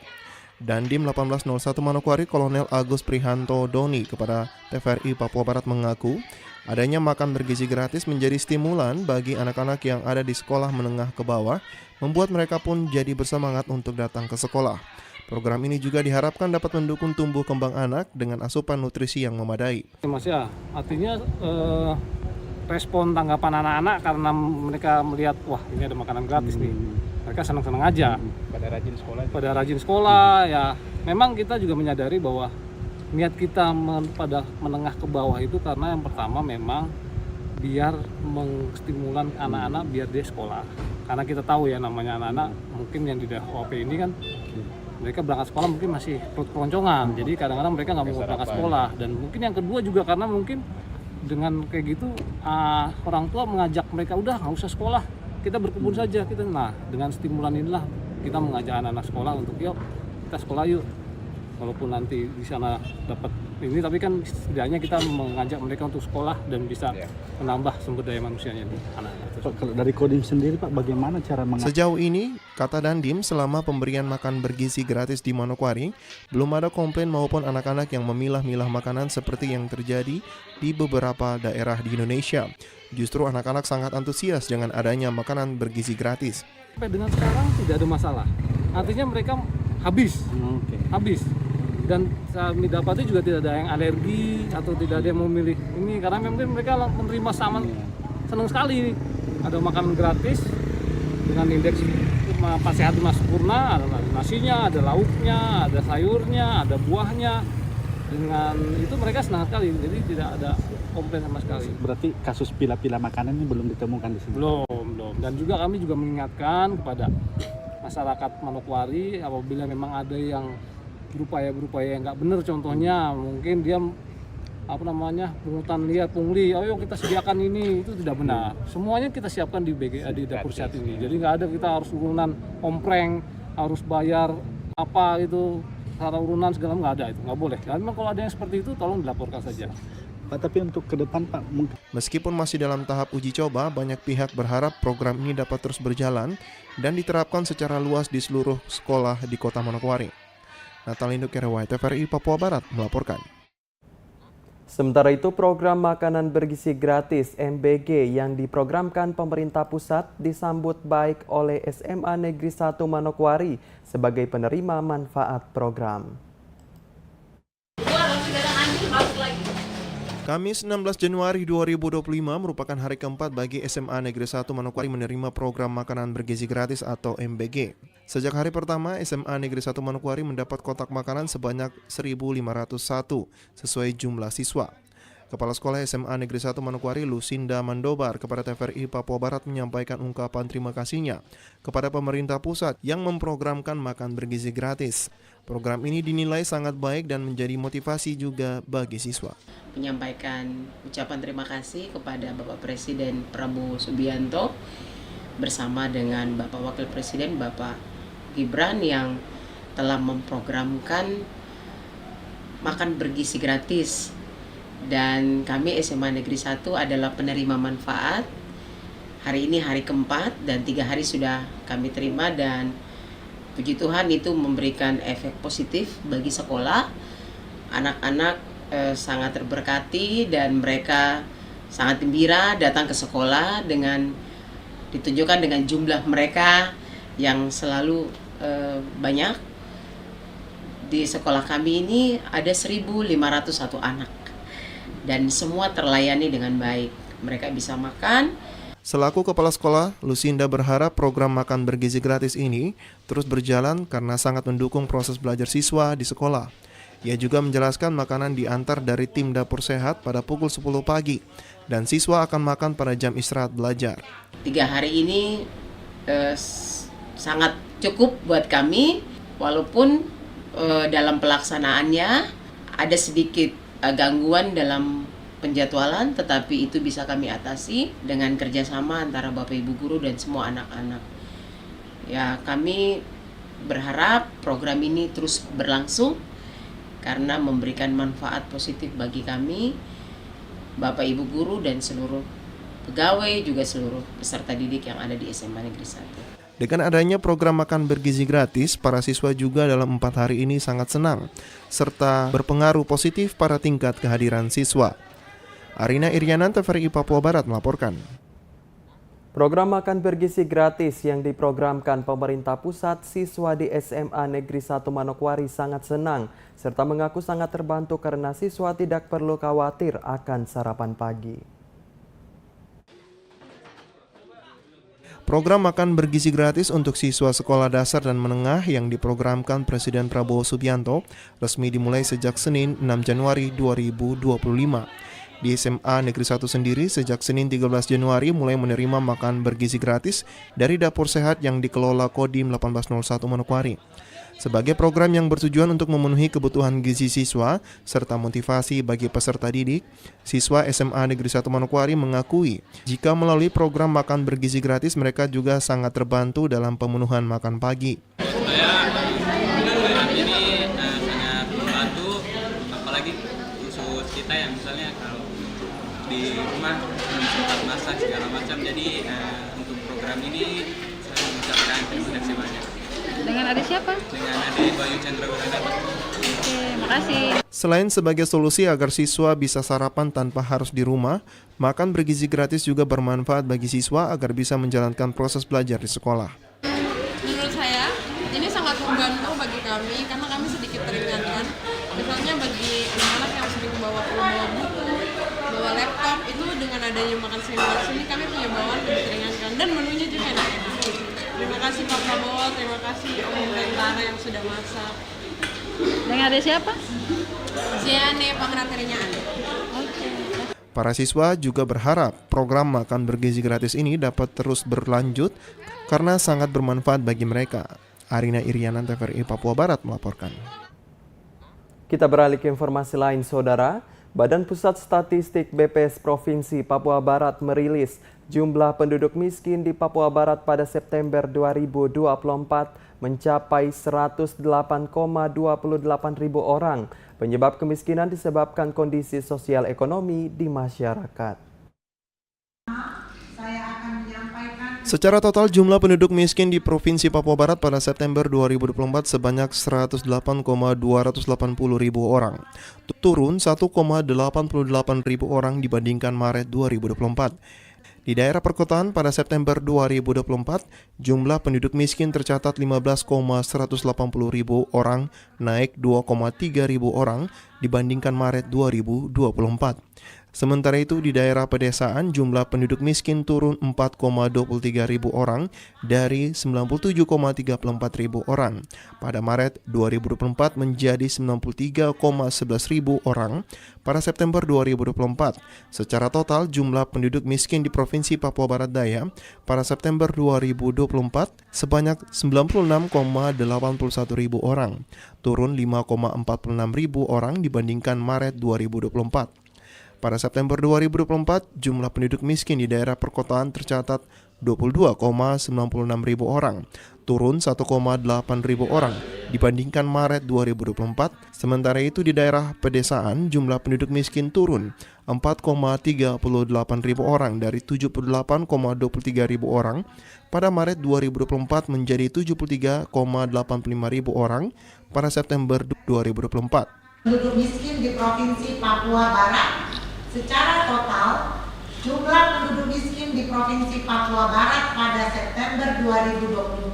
S15: Dandim 1801 Manokwari Kolonel Agus Prihanto Doni kepada TVRI Papua Barat mengaku adanya makan bergizi gratis menjadi stimulan bagi anak-anak yang ada di sekolah menengah ke bawah, membuat mereka pun jadi bersemangat untuk datang ke sekolah. Program ini juga diharapkan dapat mendukung tumbuh kembang anak dengan asupan nutrisi yang memadai.
S19: Mas ya, artinya respon tanggapan anak-anak karena mereka melihat, wah ini ada makanan gratis nih. Mereka senang-senang aja. Pada rajin sekolah, ya memang kita juga menyadari bahwa niat kita pada menengah ke bawah itu karena yang pertama memang biar mengstimulan anak-anak biar dia sekolah. Karena kita tahu ya namanya anak-anak mungkin yang di OP ini kan mereka berangkat sekolah mungkin masih perut keloncongan. Jadi kadang-kadang mereka nggak mau berangkat sekolah. Dan mungkin yang kedua juga karena mungkin dengan kayak gitu orang tua mengajak mereka udah nggak usah sekolah, kita berkebun saja kita. Nah dengan stimulan inilah kita mengajak anak-anak sekolah untuk yuk kita sekolah yuk, walaupun nanti di sana dapat ini tapi kan setidaknya kita mengajak mereka untuk sekolah dan bisa menambah sumber daya manusianya di anak-anak.
S20: Kalau dari Kodim sendiri Pak, bagaimana cara
S15: Sejauh ini, kata Dandim, selama pemberian makan bergizi gratis di Manokwari, belum ada komplain maupun anak-anak yang memilah-milah makanan seperti yang terjadi di beberapa daerah di Indonesia. Justru anak-anak sangat antusias dengan adanya makanan bergizi gratis.
S19: Sampai dengan sekarang tidak ada masalah. Artinya mereka habis. Dan kami dapati juga tidak ada yang alergi atau tidak ada yang memilih ini karena memang mereka menerima sama senang sekali. Ada makanan gratis dengan indeks sehat sempurna, ada nasinya, ada lauknya, ada sayurnya, ada buahnya. Dengan itu mereka senang sekali, jadi tidak ada komplain sama sekali.
S20: Berarti kasus pilah-pilah makanan ini belum ditemukan di sini?
S19: Belum. Dan juga kami juga mengingatkan kepada masyarakat Manokwari apabila memang ada yang berupaya yang nggak benar, contohnya mungkin dia pungutan liar, pungli, ayo kita sediakan ini, itu tidak benar. Semuanya kita siapkan di dapur sehat ini. Jadi nggak ada kita harus urunan ompreng, harus bayar apa itu, secara urunan segala nggak ada, itu nggak boleh. Dan memang kalau ada yang seperti itu tolong dilaporkan saja.
S20: Pak, tapi untuk ke depan Pak,
S15: meskipun masih dalam tahap uji coba, banyak pihak berharap program ini dapat terus berjalan dan diterapkan secara luas di seluruh sekolah di Kota Manokwari. Natalindo Kerewai, TVRI Papua Barat melaporkan.
S2: Sementara itu, program makanan bergizi gratis MBG yang diprogramkan pemerintah pusat disambut baik oleh SMA Negeri 1 Manokwari sebagai penerima manfaat program.
S15: Kamis 16 Januari 2025 merupakan hari keempat bagi SMA Negeri 1 Manokwari menerima program makanan bergizi gratis atau MBG. Sejak hari pertama, SMA Negeri 1 Manokwari mendapat kotak makanan sebanyak 1.501 sesuai jumlah siswa. Kepala Sekolah SMA Negeri 1 Manokwari Lucinda Mandobar kepada TVRI Papua Barat menyampaikan ungkapan terima kasihnya kepada pemerintah pusat yang memprogramkan makan bergizi gratis. Program ini dinilai sangat baik dan menjadi motivasi juga bagi siswa.
S21: Menyampaikan ucapan terima kasih kepada Bapak Presiden Prabowo Subianto bersama dengan Bapak Wakil Presiden Bapak Gibran yang telah memprogramkan makan bergizi gratis. Dan kami SMA Negeri 1 adalah penerima manfaat. Hari ini hari keempat dan 3 hari sudah kami terima dan puji Tuhan itu memberikan efek positif bagi sekolah. Anak-anak sangat terberkati dan mereka sangat gembira datang ke sekolah dengan ditunjukkan dengan jumlah mereka yang selalu banyak. Di sekolah kami ini ada 1.501 anak dan semua terlayani dengan baik. Mereka bisa makan.
S15: Selaku kepala sekolah, Lucinda berharap program makan bergizi gratis ini terus berjalan karena sangat mendukung proses belajar siswa di sekolah. Ia juga menjelaskan makanan diantar dari tim dapur sehat pada pukul 10 pagi dan siswa akan makan pada jam istirahat belajar.
S21: 3 hari ini sangat cukup buat kami, walaupun dalam pelaksanaannya ada sedikit gangguan dalam penjadwalan, tetapi itu bisa kami atasi dengan kerjasama antara Bapak Ibu guru dan semua anak-anak. Ya, kami berharap program ini terus berlangsung karena memberikan manfaat positif bagi kami, Bapak Ibu guru dan seluruh pegawai, juga seluruh peserta didik yang ada di SMA Negeri 1.
S15: Dengan adanya program makan bergizi gratis, para siswa juga dalam 4 hari ini sangat senang, serta berpengaruh positif pada tingkat kehadiran siswa. Arina Irianan, TVRI Papua Barat melaporkan.
S2: Program makan bergizi gratis yang diprogramkan pemerintah pusat, siswa di SMA Negeri 1 Manokwari sangat senang, serta mengaku sangat terbantu karena siswa tidak perlu khawatir akan sarapan pagi.
S15: Program makan bergizi gratis untuk siswa sekolah dasar dan menengah yang diprogramkan Presiden Prabowo Subianto resmi dimulai sejak Senin 6 Januari 2025. Di SMA Negeri 1 sendiri sejak Senin 13 Januari mulai menerima makan bergizi gratis dari dapur sehat yang dikelola Kodim 1801 Manokwari. Sebagai program yang bertujuan untuk memenuhi kebutuhan gizi siswa serta motivasi bagi peserta didik, siswa SMA Negeri 1 Manokwari mengakui jika melalui program makan bergizi gratis mereka juga sangat terbantu dalam pemenuhan makan pagi.
S4: Program ini sangat membantu, apalagi khusus kita yang misalnya kalau di rumah belum sempat masak segala macam, jadi untuk program ini saya mengucapkan terima kasih banyak.
S22: Dengan adik siapa?
S4: Dengan adik Bayu Chandra Wirada.
S22: Oke, makasih.
S15: Selain sebagai solusi agar siswa bisa sarapan tanpa harus di rumah, makan bergizi gratis juga bermanfaat bagi siswa agar bisa menjalankan proses belajar di sekolah.
S23: Menurut saya, ini sangat membantu bagi kami karena kami sedikit teringatkan. Misalnya bagi anak-anak yang sering bawa buku, bawa laptop, itu dengan adanya makan siang sini kami punya bawaan lebih teringatkan dan menunya juga enak. Terima kasih Pak Prabowo, terima kasih Om Bentara yang sudah masak.
S22: Dengan adik siapa?
S23: Siane, pengantarnya Ane.
S22: Oke.
S15: Para siswa juga berharap program makan bergizi gratis ini dapat terus berlanjut karena sangat bermanfaat bagi mereka. Arina Irianan, TVRI Papua Barat melaporkan.
S2: Kita beralih ke informasi lain, Saudara. Badan Pusat Statistik BPS Provinsi Papua Barat merilis jumlah penduduk miskin di Papua Barat pada September 2024 mencapai 108,28 ribu orang. Penyebab kemiskinan disebabkan kondisi sosial ekonomi di masyarakat.
S15: Secara total jumlah penduduk miskin di Provinsi Papua Barat pada September 2024 sebanyak 108,280 ribu orang. Turun 1,88 ribu orang dibandingkan Maret 2024. Di daerah perkotaan pada September 2024, jumlah penduduk miskin tercatat 15,180 ribu orang, naik 2,3 ribu orang dibandingkan Maret 2024. Sementara itu di daerah pedesaan jumlah penduduk miskin turun 4,23 ribu orang dari 97,34 ribu orang. Pada Maret 2024 menjadi 93,11 ribu orang pada September 2024. Secara total jumlah penduduk miskin di Provinsi Papua Barat Daya pada September 2024 sebanyak 96,81 ribu orang, turun 5,46 ribu orang dibandingkan Maret 2024. Pada September 2024, jumlah penduduk miskin di daerah perkotaan tercatat 22,96 ribu orang, turun 1,8 ribu orang dibandingkan Maret 2024. Sementara itu di daerah pedesaan, jumlah penduduk miskin turun 4,38 ribu orang dari 78,23 ribu orang pada Maret 2024 menjadi 73,85 ribu orang pada September 2024.
S24: Penduduk miskin di Provinsi Papua Barat. Secara total, jumlah penduduk miskin di Provinsi Papua Barat pada September 2024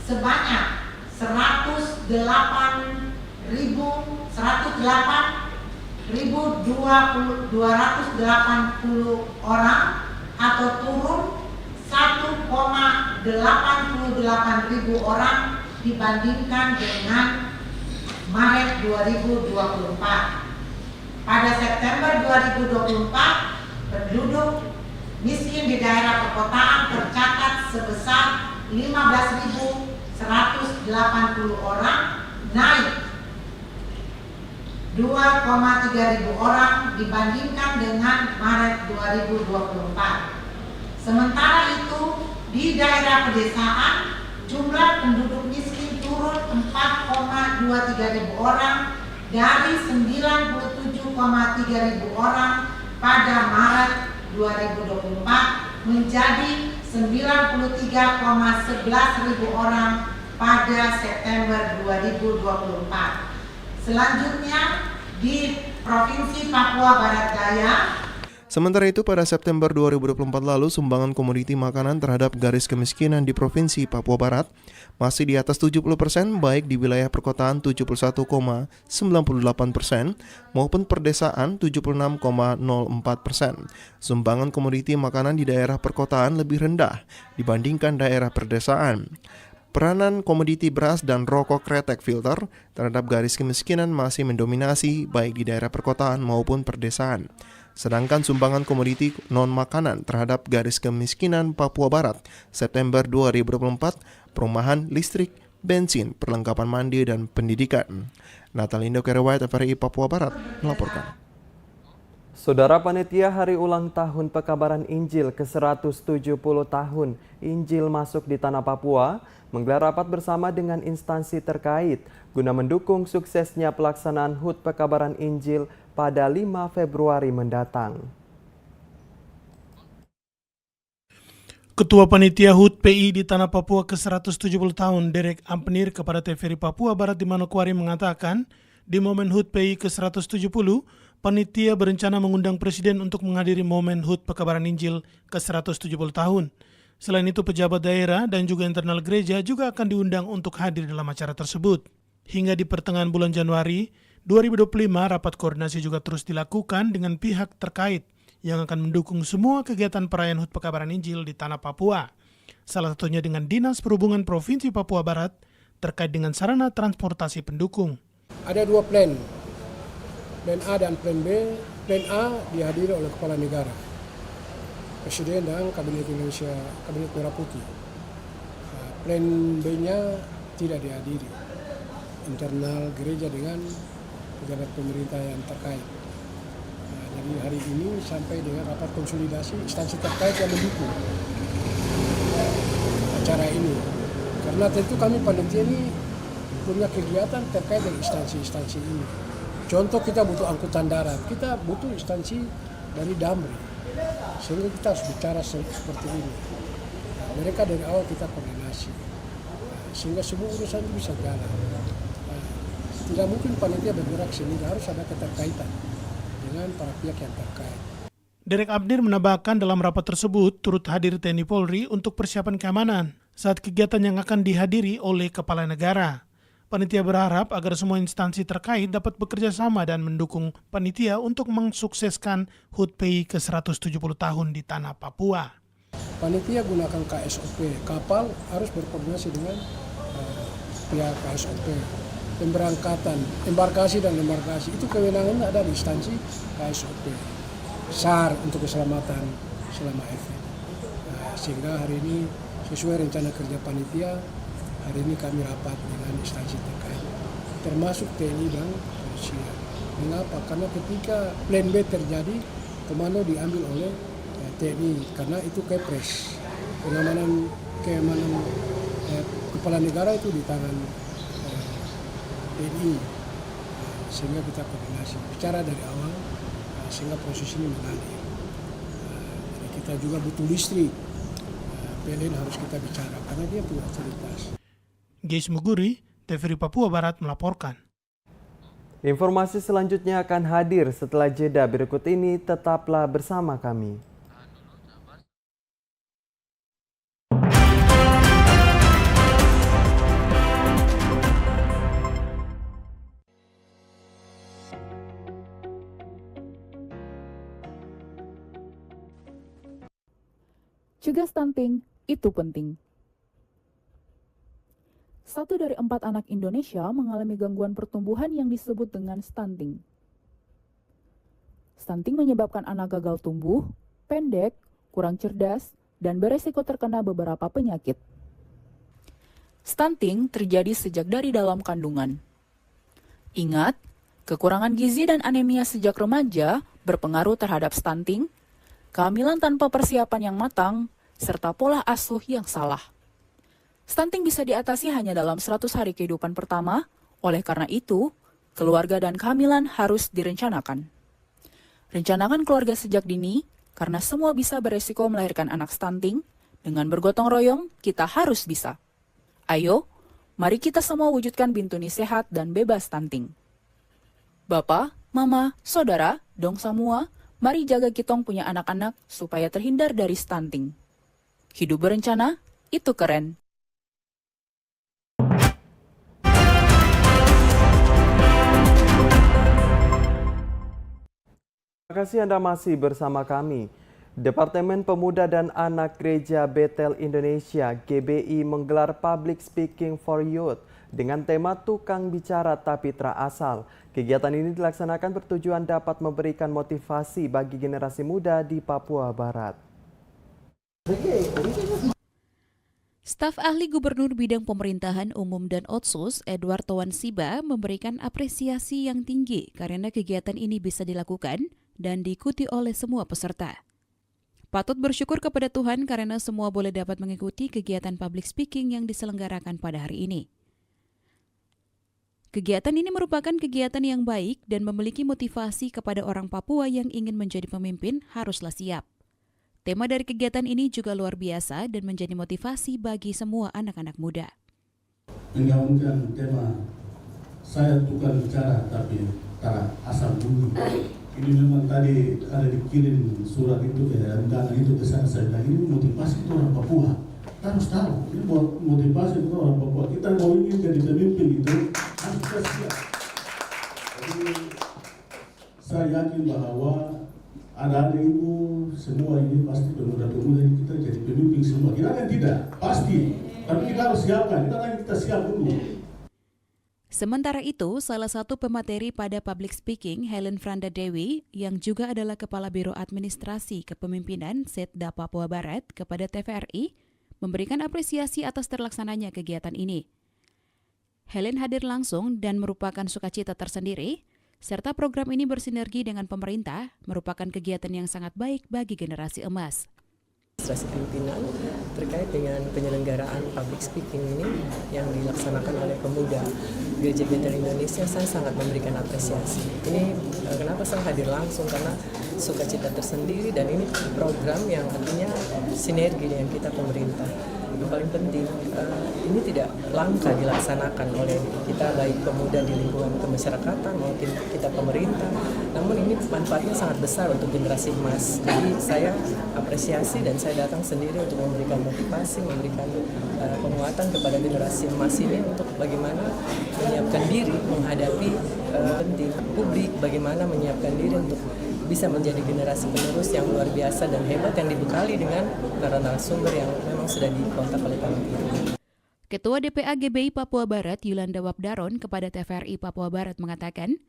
S24: sebanyak 108.280 orang atau turun 1,88 ribu orang dibandingkan dengan Maret 2024. Pada September 2024, penduduk miskin di daerah perkotaan tercatat sebesar 15.180 orang, naik 2,3 ribu orang dibandingkan dengan Maret 2024. Sementara itu, di daerah pedesaan, jumlah penduduk miskin turun 4,23 ribu orang dari 97,3 ribu orang pada Maret 2024 menjadi 93,11 ribu orang pada September 2024. Selanjutnya, di Provinsi Papua Barat Daya.
S15: Sementara itu, pada September 2024 lalu, sumbangan komoditi makanan terhadap garis kemiskinan di Provinsi Papua Barat masih di atas 70%, baik di wilayah perkotaan 71,98% maupun perdesaan 76,04%. Sumbangan komoditi makanan di daerah perkotaan lebih rendah dibandingkan daerah perdesaan. Peranan komoditi beras dan rokok kretek filter terhadap garis kemiskinan masih mendominasi baik di daerah perkotaan maupun perdesaan. Sedangkan sumbangan komoditi non-makanan terhadap garis kemiskinan Papua Barat September 2024, perumahan, listrik, bensin, perlengkapan mandi, dan pendidikan. Natalindo Kerewait, TVRI Papua Barat, melaporkan.
S2: Saudara Panitia Hari Ulang Tahun Pekabaran Injil ke-170 tahun Injil masuk di Tanah Papua menggelar rapat bersama dengan instansi terkait guna mendukung suksesnya pelaksanaan HUT Pekabaran Injil pada 5 Februari mendatang.
S3: Ketua Panitia HUT PI di Tanah Papua ke-170 tahun, Derek Ampnir, kepada TVRI Papua Barat di Manokwari mengatakan, di momen HUT PI ke-170, panitia berencana mengundang Presiden untuk menghadiri momen HUT Pekabaran Injil ke-170 tahun. Selain itu, pejabat daerah dan juga internal gereja juga akan diundang untuk hadir dalam acara tersebut. Hingga di pertengahan bulan Januari 2025, rapat koordinasi juga terus dilakukan dengan pihak terkait yang akan mendukung semua kegiatan perayaan HUT Pekabaran Injil di Tanah Papua. Salah satunya dengan Dinas Perhubungan Provinsi Papua Barat terkait dengan sarana transportasi pendukung.
S5: Ada dua plan A dan plan B. Plan A dihadiri oleh Kepala Negara, Presiden dan Kabinet Indonesia, Kabinet Merah Putih. Plan B-nya tidak dihadiri, internal gereja dengan pejabat pemerintah yang terkait. Jadi hari ini sampai dengan rapat konsolidasi instansi terkait yang mendukung acara ini. Karena tentu kami panitia ini punya kegiatan terkait dengan instansi-instansi ini. Contoh, kita butuh angkutan darat, kita butuh instansi dari Damri. Sehingga kita harus bicara seperti ini. Mereka dari awal kita koordinasi. Sehingga semua urusan itu bisa jalan. Tidak mungkin panitia bergerak sendiri, harus ada keterkaitan dengan para pihak yang terkait.
S3: Derek Abdir menambahkan dalam rapat tersebut turut hadir TNI Polri untuk persiapan keamanan saat kegiatan yang akan dihadiri oleh Kepala Negara. Panitia berharap agar semua instansi terkait dapat bekerja sama dan mendukung panitia untuk mensukseskan HUT PI ke-170 tahun di Tanah Papua.
S5: Panitia gunakan KSOP, kapal harus berkoordinasi dengan pihak KSOP. Pemberangkatan, embarkasi dan embarkasi itu kewenangan ada di instansi KSOP. SAR untuk keselamatan selama event. Sehingga hari ini sesuai rencana kerja panitia, hari ini kami rapat dengan instansi terkait, termasuk TNI dan polisian. Mengapa? Karena ketika plan B terjadi, komando diambil oleh TNI, karena itu Kepres. Pengamanan kepala negara itu di tangan TNI, sehingga kita koordinasi bicara dari awal, sehingga proses ini mengalir. Jadi kita juga butuh listrik, PLN harus kita bicara karena dia punya fasilitas.
S3: Geis Muguri, TVRI Papua Barat melaporkan.
S2: Informasi selanjutnya akan hadir setelah jeda berikut ini, tetaplah bersama kami.
S17: Cegah stunting, itu penting. 1 dari 4 anak Indonesia mengalami gangguan pertumbuhan yang disebut dengan stunting. Stunting menyebabkan anak gagal tumbuh, pendek, kurang cerdas, dan beresiko terkena beberapa penyakit. Stunting terjadi sejak dari dalam kandungan. Ingat, kekurangan gizi dan anemia sejak remaja berpengaruh terhadap stunting, kehamilan tanpa persiapan yang matang, serta pola asuh yang salah. Stunting bisa diatasi hanya dalam 100 hari kehidupan pertama, oleh karena itu, keluarga dan kehamilan harus direncanakan. Rencanakan keluarga sejak dini, karena semua bisa beresiko melahirkan anak stunting. Dengan bergotong royong, kita harus bisa. Ayo, mari kita semua wujudkan Bintuni sehat dan bebas stunting. Bapak, Mama, Saudara, dong semua, mari jaga kitong punya anak-anak supaya terhindar dari stunting. Hidup berencana, itu keren.
S2: Terima kasih Anda masih bersama kami. Departemen Pemuda dan Anak Gereja Bethel Indonesia (GBI) menggelar Public Speaking for Youth dengan tema Tukang Bicara Tapi Asal. Kegiatan ini dilaksanakan bertujuan dapat memberikan motivasi bagi generasi muda di Papua Barat.
S1: Staf ahli Gubernur Bidang Pemerintahan Umum dan Otsus, Edward Towansiba, memberikan apresiasi yang tinggi karena kegiatan ini bisa dilakukan dan diikuti oleh semua peserta. Patut bersyukur kepada Tuhan karena semua boleh dapat mengikuti kegiatan public speaking yang diselenggarakan pada hari ini. Kegiatan ini merupakan kegiatan yang baik dan memiliki motivasi kepada orang Papua yang ingin menjadi pemimpin haruslah siap. Tema dari kegiatan ini juga luar biasa dan menjadi motivasi bagi semua anak-anak muda.
S16: Menggaungkan tema saya bukan bicara tapi tak asal bunyi. Ini memang tadi ada dikirim surat itu ke undangan itu ke sana, saya bilang ini motivasi itu orang Papua. Kita harus tahu, ini motivasi itu orang Papua. Kita mau ingin jadi pemimpin itu harus kita siap. Jadi saya yakin bahwa ada ibu semua ini pasti pemuda-pemuda ini kita jadi pemimpin semua. Kita kan tidak, pasti. Tapi kita harus siapkan, kita siap dulu.
S1: Sementara itu, salah satu pemateri pada public speaking, Helen Franda Dewi, yang juga adalah Kepala Biro Administrasi Kepemimpinan Setda Papua Barat kepada TVRI, memberikan apresiasi atas terlaksananya kegiatan ini. Helen hadir langsung dan merupakan sukacita tersendiri, serta program ini bersinergi dengan pemerintah, merupakan kegiatan yang sangat baik bagi generasi emas.
S7: Administrasi pimpinan terkait dengan penyelenggaraan public speaking ini yang dilaksanakan oleh pemuda Gereja Bethel Indonesia, saya sangat memberikan apresiasi. Ini kenapa saya hadir langsung, karena sukacita tersendiri dan ini program yang artinya sinergi dengan kita pemerintah. Yang paling penting, ini tidak langka dilaksanakan oleh kita baik pemuda di lingkungan kemasyarakatan maupun kita pemerintah. Namun ini manfaatnya sangat besar untuk generasi emas. Jadi saya apresiasi dan saya datang sendiri untuk memberikan motivasi, memberikan penguatan kepada generasi emas ini untuk bagaimana menyiapkan diri menghadapi penting publik, bagaimana menyiapkan diri untuk bisa menjadi generasi penerus yang luar biasa dan hebat yang dibekali dengan narasumber yang memang sudah dikontak oleh kami.
S1: Ketua DPA GBI Papua Barat Yulanda Wabdaron kepada TVRI Papua Barat mengatakan,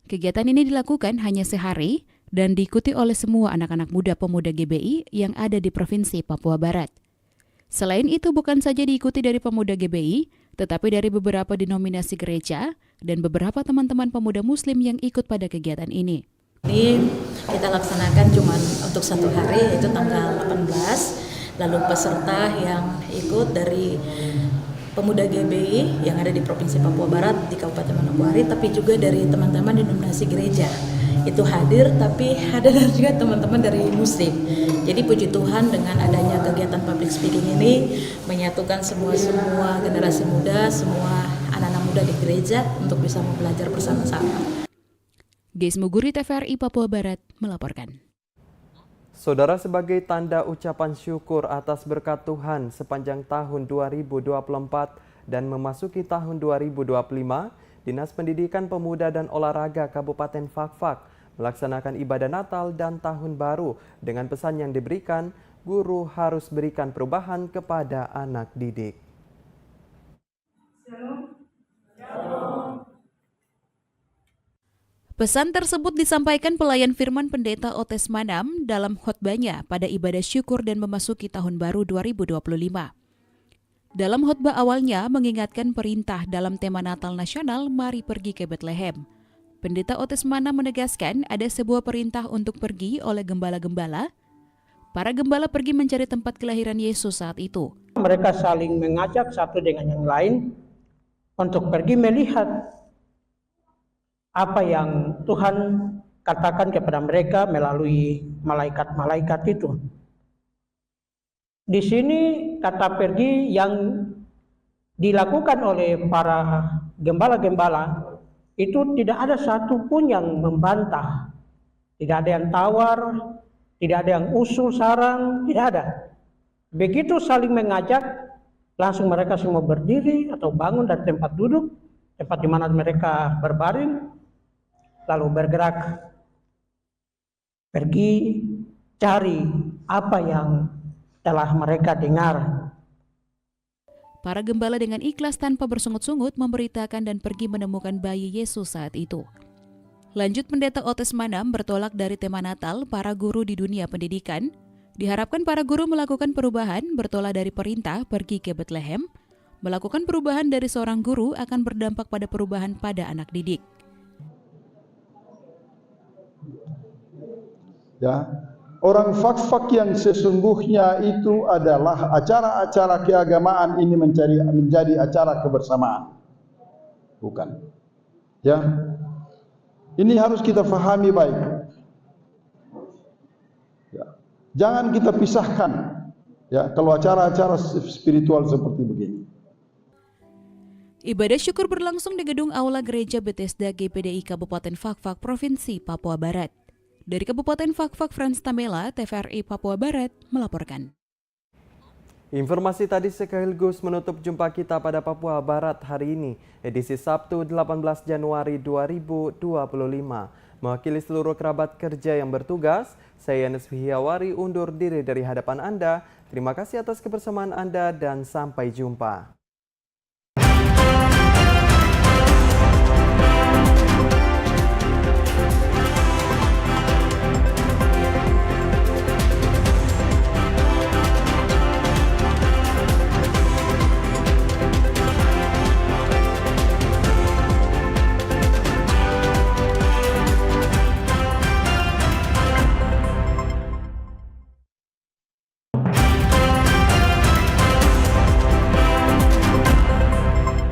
S1: kegiatan ini dilakukan hanya sehari dan diikuti oleh semua anak-anak muda pemuda GBI yang ada di Provinsi Papua Barat. Selain itu bukan saja diikuti dari pemuda GBI, tetapi dari beberapa denominasi gereja dan beberapa teman-teman pemuda Muslim yang ikut pada kegiatan ini.
S8: Ini kita laksanakan cuma untuk 1 hari, yaitu tanggal 18. Lalu peserta yang ikut dari pemuda GBI yang ada di Provinsi Papua Barat di Kabupaten Manokwari, tapi juga dari teman-teman denominasi gereja. Itu hadir, tapi ada juga teman-teman dari Muslim. Jadi puji Tuhan dengan adanya kegiatan public speaking ini menyatukan semua generasi muda, semua anak-anak muda di gereja untuk bisa belajar bersama-sama.
S1: Ges Muguri TVRI Papua Barat melaporkan.
S2: Saudara, sebagai tanda ucapan syukur atas berkat Tuhan sepanjang tahun 2024 dan memasuki tahun 2025, Dinas Pendidikan Pemuda dan Olahraga Kabupaten Fakfak melaksanakan ibadah Natal dan Tahun Baru dengan pesan yang diberikan, guru harus berikan perubahan kepada anak didik.
S1: Pesan tersebut disampaikan pelayan firman Pendeta Otes Manam dalam khotbahnya pada ibadah syukur dan memasuki tahun baru 2025. Dalam khotbah awalnya mengingatkan perintah dalam tema Natal Nasional Mari Pergi ke Bethlehem. Pendeta Otis Mana menegaskan ada sebuah perintah untuk pergi oleh gembala-gembala. Para gembala pergi mencari tempat kelahiran Yesus saat itu.
S9: Mereka saling mengajak satu dengan yang lain untuk pergi melihat apa yang Tuhan katakan kepada mereka melalui malaikat-malaikat itu. Di sini kata pergi yang dilakukan oleh para gembala-gembala itu tidak ada satupun yang membantah, tidak ada yang tawar, tidak ada yang usul saran, tidak ada. Begitu saling mengajak, langsung mereka semua berdiri atau bangun dari tempat duduk, tempat di mana mereka berbaring, lalu bergerak pergi cari apa yang telah mereka dengar.
S1: Para gembala dengan ikhlas tanpa bersungut-sungut memberitakan dan pergi menemukan bayi Yesus saat itu. Lanjut Pendeta Otis Manam bertolak dari tema Natal para guru di dunia pendidikan. Diharapkan para guru melakukan perubahan bertolak dari perintah pergi ke Bethlehem. Melakukan perubahan dari seorang guru akan berdampak pada perubahan pada anak didik.
S10: Ya, orang fak-fak yang sesungguhnya itu adalah acara-acara keagamaan ini menjadi acara kebersamaan. Bukan. Ya. Ini harus kita fahami baik. Ya. Jangan kita pisahkan ya kalau acara-acara spiritual seperti begini.
S1: Ibadah syukur berlangsung di gedung Aula Gereja Bethesda GPDI Kabupaten Fak-Fak Provinsi Papua Barat. Dari Kabupaten Fak-Fak, Frans Tamela, TVRI Papua Barat, melaporkan.
S2: Informasi tadi sekaligus menutup jumpa kita pada Papua Barat hari ini, edisi Sabtu 18 Januari 2025. Mewakili seluruh kerabat kerja yang bertugas, saya Yanes Wihiawari undur diri dari hadapan Anda. Terima kasih atas kebersamaan Anda dan sampai jumpa.